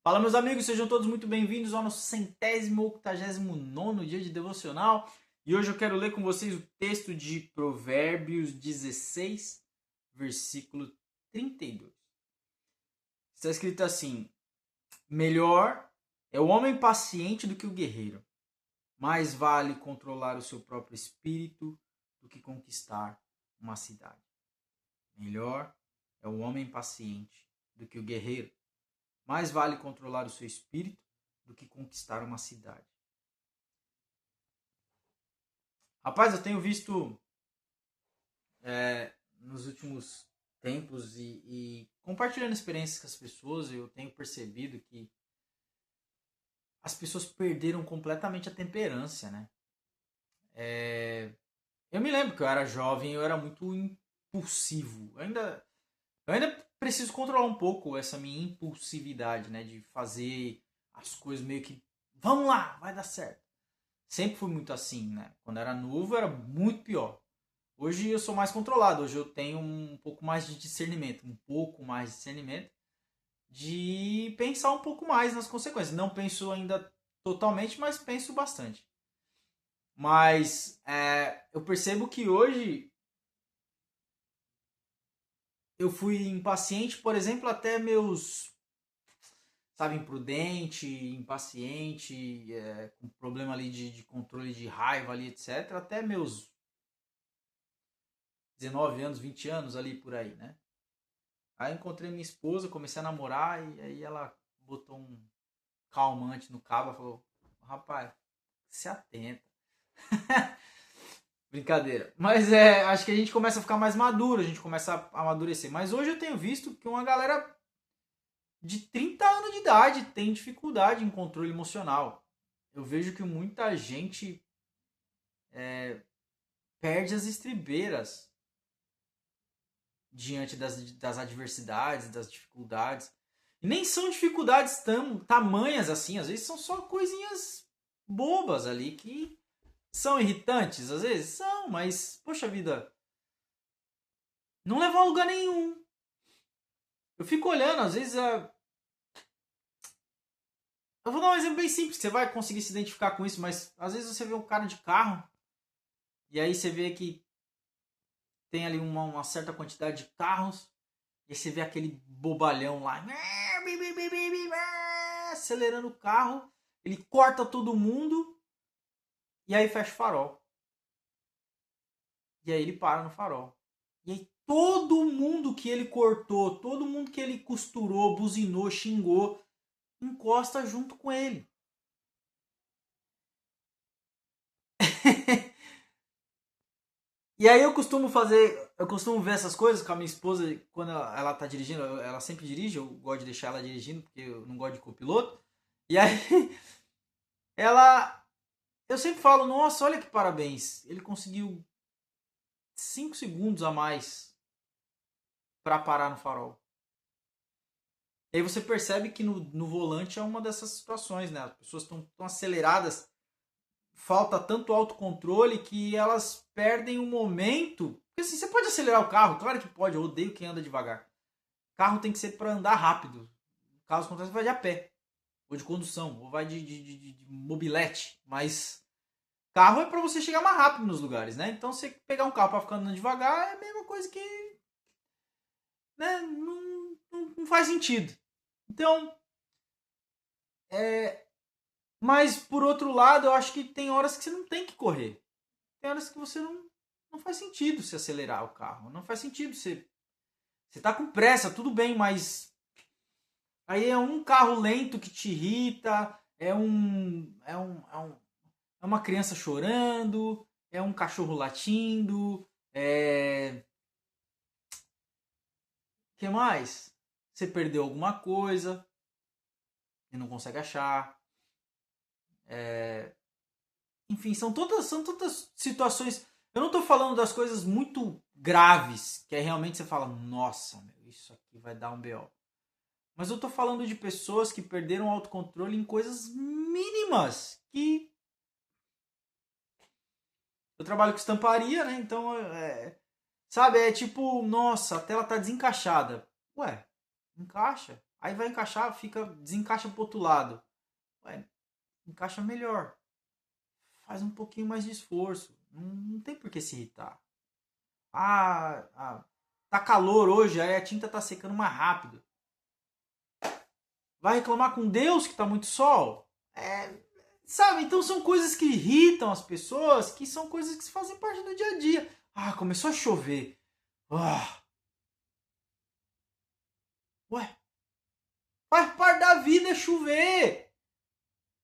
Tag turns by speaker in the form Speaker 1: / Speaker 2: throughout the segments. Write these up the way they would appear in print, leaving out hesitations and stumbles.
Speaker 1: Fala, meus amigos, sejam todos muito bem-vindos ao nosso 189º dia de devocional. E hoje eu quero ler com vocês o texto de Provérbios 16, versículo 32. Está escrito assim: melhor é o homem paciente do que o guerreiro. Mais vale controlar o seu próprio espírito do que conquistar uma cidade. Melhor é o homem paciente do que o guerreiro. Mais vale controlar o seu espírito do que conquistar uma cidade. Rapaz, eu tenho visto nos últimos tempos e compartilhando experiências com as pessoas, eu tenho percebido que as pessoas perderam completamente a temperança, né? Eu me lembro que eu era jovem, eu era muito impulsivo. Eu ainda preciso controlar um pouco essa minha impulsividade, né? De fazer as coisas meio que, vamos lá, vai dar certo. Sempre fui muito assim, né? Quando era novo era muito pior. Hoje eu sou mais controlado, hoje eu tenho um pouco mais de discernimento, de pensar um pouco mais nas consequências. Não penso ainda totalmente, mas penso bastante. Mas eu percebo que hoje eu fui impaciente, por exemplo, até meus, sabe, imprudente, impaciente, com problema ali de controle de raiva ali, etc. Até meus 19 anos, 20 anos ali por aí, né? Aí eu encontrei minha esposa, comecei a namorar e aí ela botou um calmante no cabo e falou: rapaz, se atenta. Brincadeira. Mas acho que a gente começa a ficar mais maduro, a gente começa a amadurecer. Mas hoje eu tenho visto que uma galera de 30 anos de idade tem dificuldade em controle emocional. Eu vejo que muita gente perde as estribeiras diante das adversidades, das dificuldades. E nem são dificuldades tamanhas assim, às vezes são só coisinhas bobas ali que são irritantes, às vezes são, mas, poxa vida, não levam a lugar nenhum. Eu fico olhando, às vezes, eu vou dar um exemplo bem simples, que você vai conseguir se identificar com isso, mas às vezes você vê um cara de carro, e aí você vê que tem ali uma certa quantidade de carros, e aí você vê aquele bobalhão lá, acelerando o carro, ele corta todo mundo, e aí fecha o farol. E aí ele para no farol. E aí todo mundo que ele cortou, todo mundo que ele costurou, buzinou, xingou, encosta junto com ele. E aí eu costumo ver essas coisas com a minha esposa quando ela tá dirigindo, ela sempre dirige, eu gosto de deixar ela dirigindo porque eu não gosto de copiloto. E aí ela eu sempre falo, nossa, olha que parabéns, ele conseguiu 5 segundos a mais para parar no farol. E aí você percebe que no volante é uma dessas situações, né? As pessoas estão tão aceleradas, falta tanto autocontrole que elas perdem o momento. Porque assim, você pode acelerar o carro, claro que pode, eu odeio quem anda devagar. Carro tem que ser para andar rápido. Caso contrário, você vai de a pé, ou de condução, ou vai de mobilete. Mas carro é para você chegar mais rápido nos lugares, né? Então você pegar um carro para ficar andando devagar é a mesma coisa que, né, não faz sentido. Então, mas por outro lado, eu acho que tem horas que você não tem que correr. Tem horas que você não faz sentido se acelerar o carro. Não faz sentido você tá com pressa, tudo bem, mas aí é um carro lento que te irrita, é uma criança chorando, é um cachorro latindo, que mais? Você perdeu alguma coisa e não consegue achar. Enfim, são todas situações. Eu não estou falando das coisas muito graves, que aí realmente você fala, nossa, meu, isso aqui vai dar um BO. Mas eu estou falando de pessoas que perderam o autocontrole em coisas mínimas. Que eu trabalho com estamparia, né? Então, sabe, é tipo, nossa, a tela tá desencaixada. Ué, encaixa. Aí vai encaixar, desencaixa pro outro lado. Ué, encaixa melhor. Faz um pouquinho mais de esforço. Não tem por que se irritar. Tá calor hoje, aí a tinta tá secando mais rápido. Vai reclamar com Deus que tá muito sol? Sabe, então são coisas que irritam as pessoas, que são coisas que fazem parte do dia a dia. Começou a chover. Ué, faz parte da vida chover.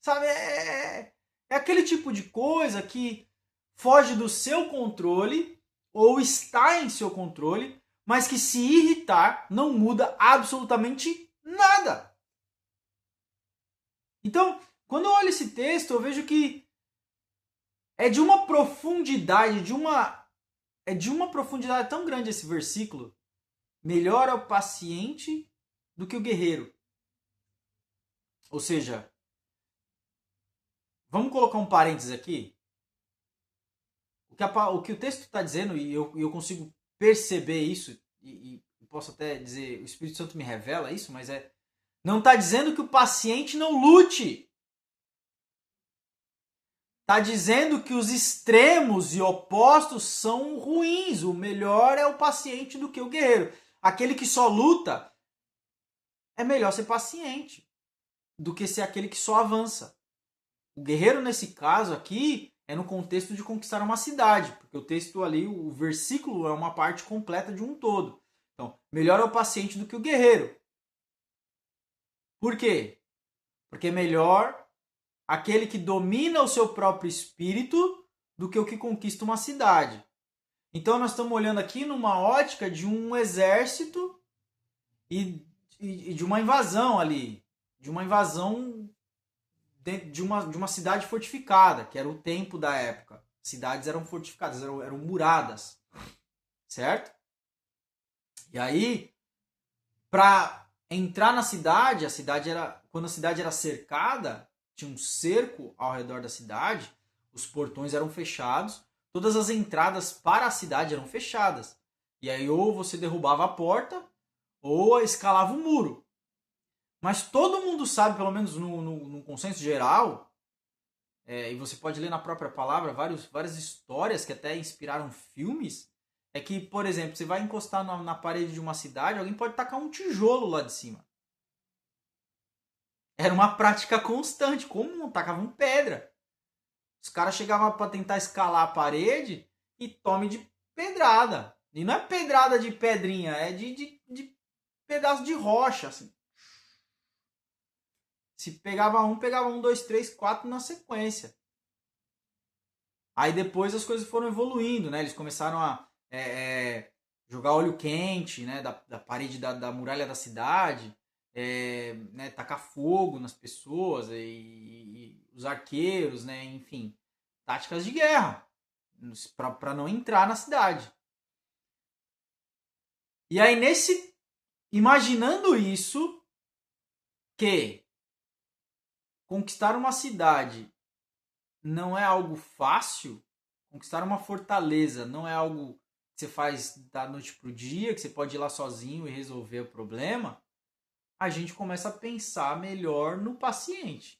Speaker 1: Sabe, é aquele tipo de coisa que foge do seu controle ou está em seu controle, mas que se irritar não muda absolutamente nada. Então, quando eu olho esse texto, eu vejo que é de uma profundidade, é de uma profundidade tão grande esse versículo. Melhor é o paciente do que o guerreiro. Ou seja, vamos colocar um parênteses aqui. O que o texto está dizendo, e eu consigo perceber isso, e posso até dizer, o Espírito Santo me revela isso, mas não está dizendo que o paciente não lute. Está dizendo que os extremos e opostos são ruins. O melhor é o paciente do que o guerreiro. Aquele que só luta, é melhor ser paciente do que ser aquele que só avança. O guerreiro, nesse caso aqui, é no contexto de conquistar uma cidade, porque o texto ali, o versículo é uma parte completa de um todo. Então, melhor é o paciente do que o guerreiro. Por quê? Porque é melhor aquele que domina o seu próprio espírito do que o que conquista uma cidade. Então nós estamos olhando aqui numa ótica de um exército e de uma invasão ali, de uma invasão de uma cidade fortificada, que era o tempo da época. Cidades eram fortificadas, eram muradas, certo? E aí, para entrar na cidade, quando a cidade era cercada, tinha um cerco ao redor da cidade, os portões eram fechados, todas as entradas para a cidade eram fechadas. E aí ou você derrubava a porta ou escalava o muro. Mas todo mundo sabe, pelo menos no consenso geral, e você pode ler na própria palavra várias histórias que até inspiraram filmes, é que, por exemplo, você vai encostar na parede de uma cidade, alguém pode tacar um tijolo lá de cima. Era uma prática constante, comum, tacavam pedra. Os caras chegavam para tentar escalar a parede e tome de pedrada. E não é pedrada de pedrinha, é de pedaço de rocha, assim. Se pegava um, dois, três, quatro na sequência. Aí depois as coisas foram evoluindo, né? Eles começaram a jogar óleo quente, né? Da parede da muralha da cidade. Né, tacar fogo nas pessoas e os arqueiros, né, enfim, táticas de guerra para não entrar na cidade. E aí imaginando isso, que conquistar uma cidade não é algo fácil, conquistar uma fortaleza não é algo que você faz da noite pro dia, que você pode ir lá sozinho e resolver o problema. A gente começa a pensar melhor no paciente.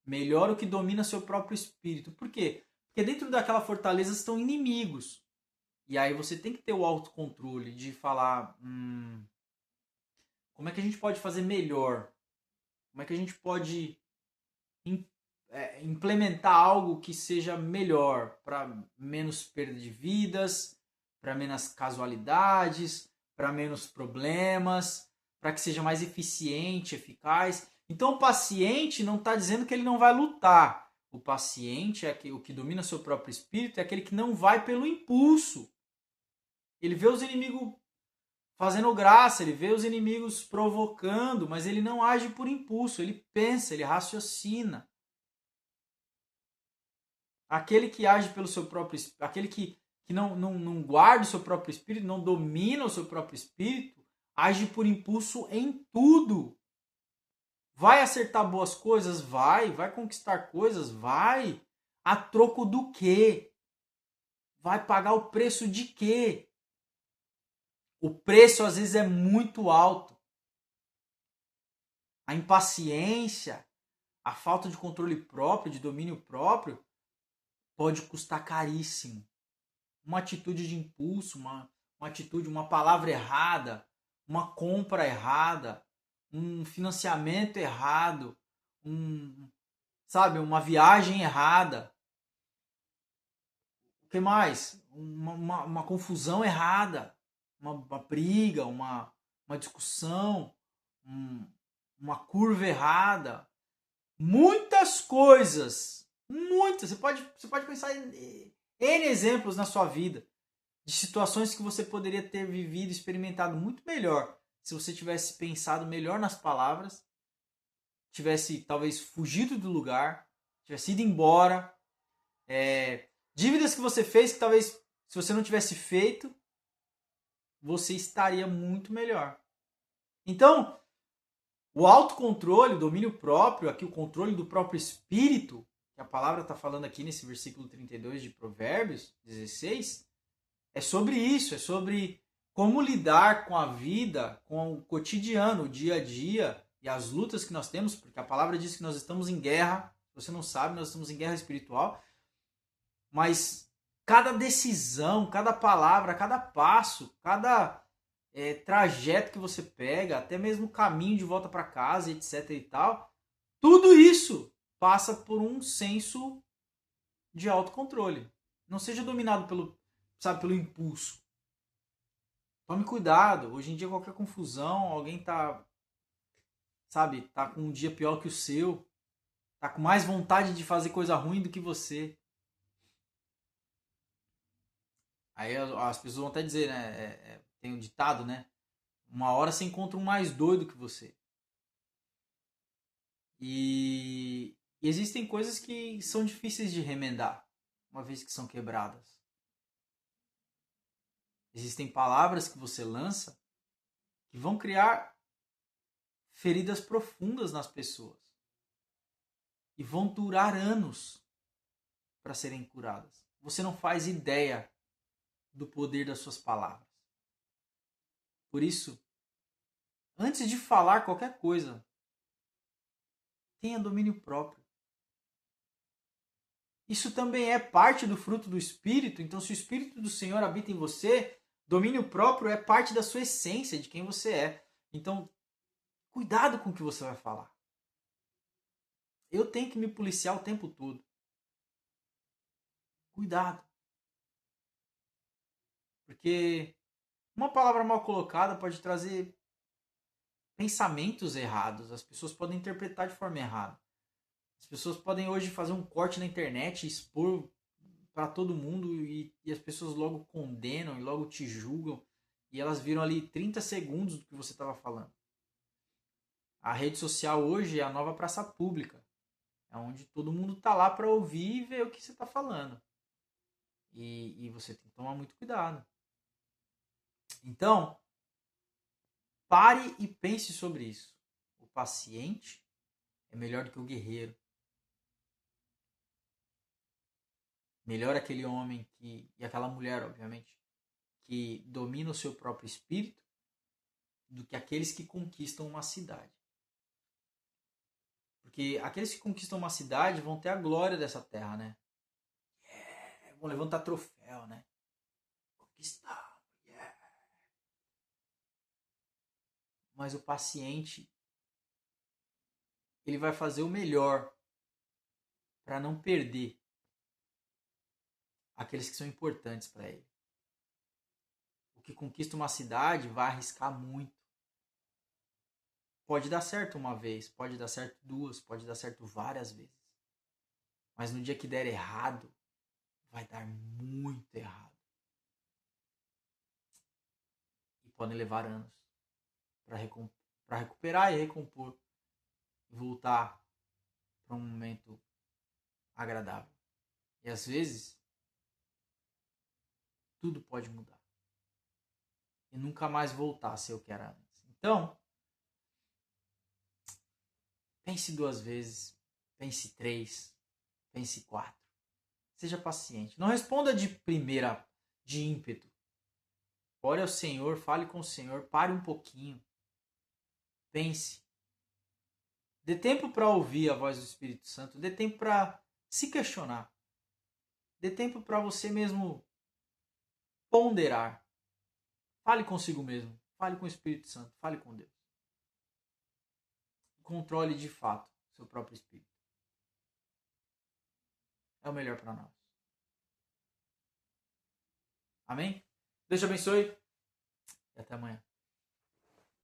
Speaker 1: Melhor o que domina seu próprio espírito. Por quê? Porque dentro daquela fortaleza estão inimigos. E aí você tem que ter o autocontrole de falar, como é que a gente pode fazer melhor? Como é que a gente pode implementar algo que seja melhor para menos perda de vidas, para menos casualidades, para menos problemas, para que seja mais eficiente, eficaz. Então o paciente não está dizendo que ele não vai lutar. O paciente o que domina seu próprio espírito, é aquele que não vai pelo impulso. Ele vê os inimigos fazendo graça, ele vê os inimigos provocando, mas ele não age por impulso, ele pensa, ele raciocina. Aquele que age pelo seu próprio espírito, aquele que não guarda o seu próprio espírito, não domina o seu próprio espírito, age por impulso em tudo. Vai acertar boas coisas? Vai conquistar coisas? Vai. A troco do quê? Vai pagar o preço de quê? O preço às vezes é muito alto. a impaciência, a falta de controle próprio, de domínio próprio, pode custar caríssimo. Uma atitude de impulso, uma atitude, uma palavra errada, uma compra errada, um financiamento errado, uma viagem errada. O que mais? Uma confusão errada, uma briga, uma discussão, uma curva errada. Muitas coisas, muitas. Você pode pensar em N exemplos na sua vida de situações que você poderia ter vivido, experimentado muito melhor se você tivesse pensado melhor nas palavras, tivesse talvez fugido do lugar, tivesse ido embora. Dívidas que você fez que talvez se você não tivesse feito, você estaria muito melhor. Então, o autocontrole, o domínio próprio, aqui o controle do próprio espírito, que a palavra está falando aqui nesse versículo 32 de Provérbios 16, é sobre isso, é sobre como lidar com a vida, com o cotidiano, o dia a dia e as lutas que nós temos, porque a palavra diz que nós estamos em guerra. Se você não sabe, nós estamos em guerra espiritual. Mas cada decisão, cada palavra, cada passo, cada trajeto que você pega, até mesmo o caminho de volta para casa, etc e tal, tudo isso passa por um senso de autocontrole. Não seja dominado pelo impulso. Tome cuidado. Hoje em dia qualquer confusão, alguém tá com um dia pior que o seu, tá com mais vontade de fazer coisa ruim do que você. Aí as pessoas vão até dizer, né? Tem um ditado, né? Uma hora você encontra um mais doido que você. E existem coisas que são difíceis de remendar, uma vez que são quebradas. Existem palavras que você lança que vão criar feridas profundas nas pessoas. E vão durar anos para serem curadas. Você não faz ideia do poder das suas palavras. Por isso, antes de falar qualquer coisa, tenha domínio próprio. Isso também é parte do fruto do Espírito. Então, se o Espírito do Senhor habita em você, domínio próprio é parte da sua essência, de quem você é. Então, cuidado com o que você vai falar. Eu tenho que me policiar o tempo todo. Cuidado. Porque uma palavra mal colocada pode trazer pensamentos errados. As pessoas podem interpretar de forma errada. As pessoas podem hoje fazer um corte na internet e expor para todo mundo e as pessoas logo condenam e logo te julgam e elas viram ali 30 segundos do que você estava falando. A rede social hoje é a nova praça pública. É onde todo mundo está lá para ouvir e ver o que você está falando. E você tem que tomar muito cuidado. Então, pare e pense sobre isso. O paciente é melhor do que o guerreiro. Melhor aquele homem e aquela mulher, obviamente, que domina o seu próprio espírito do que aqueles que conquistam uma cidade. Porque aqueles que conquistam uma cidade vão ter a glória dessa terra, né? Vão levantar troféu, né? Conquistar. Mas o paciente, ele vai fazer o melhor para não perder aqueles que são importantes para ele. O que conquista uma cidade vai arriscar muito. Pode dar certo uma vez, pode dar certo duas, pode dar certo várias vezes. Mas no dia que der errado, vai dar muito errado. E podem levar anos para recuperar e recompor e voltar para um momento agradável. E às vezes, tudo pode mudar. E nunca mais voltar a ser o que era antes. Então, pense 2 vezes, pense 3, pense 4. Seja paciente. Não responda de primeira, de ímpeto. Ore ao Senhor, fale com o Senhor, pare um pouquinho. Pense. Dê tempo para ouvir a voz do Espírito Santo. Dê tempo para se questionar. Dê tempo para você mesmo ponderar. Fale consigo mesmo. Fale com o Espírito Santo. Fale com Deus. Controle de fato seu próprio espírito. É o melhor para nós. Amém? Deus te abençoe e até amanhã.